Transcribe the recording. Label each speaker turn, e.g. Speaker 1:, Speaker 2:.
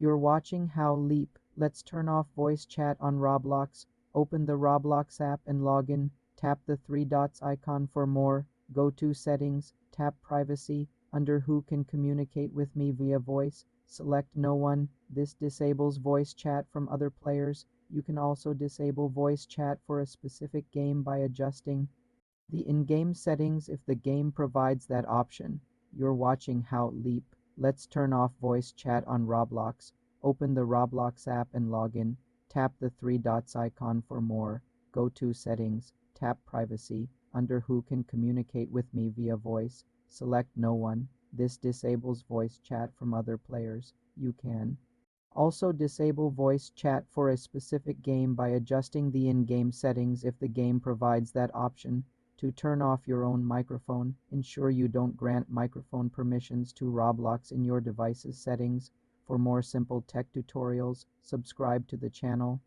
Speaker 1: You're watching How Leap. Let's turn off voice chat on Roblox. Open the Roblox app and log in. Tap the three dots icon for more. Go to Settings. Tap Privacy. Under Who can communicate with me via voice, select No one. This disables voice chat from other players. You can also disable voice chat for a specific game by adjusting the in-game settings if the game provides that option. You're watching How Leap. Let's turn off voice chat on Roblox. Open the Roblox app and log in. Tap the three dots icon for more. Go to Settings. Tap Privacy. Under Who can communicate with me via voice, select No one. This disables voice chat from other players. You can also disable voice chat for a specific game by adjusting the in-game settings if the game provides that option. To turn off your own microphone, ensure you don't grant microphone permissions to Roblox in your device's settings. For more simple tech tutorials, subscribe to the channel.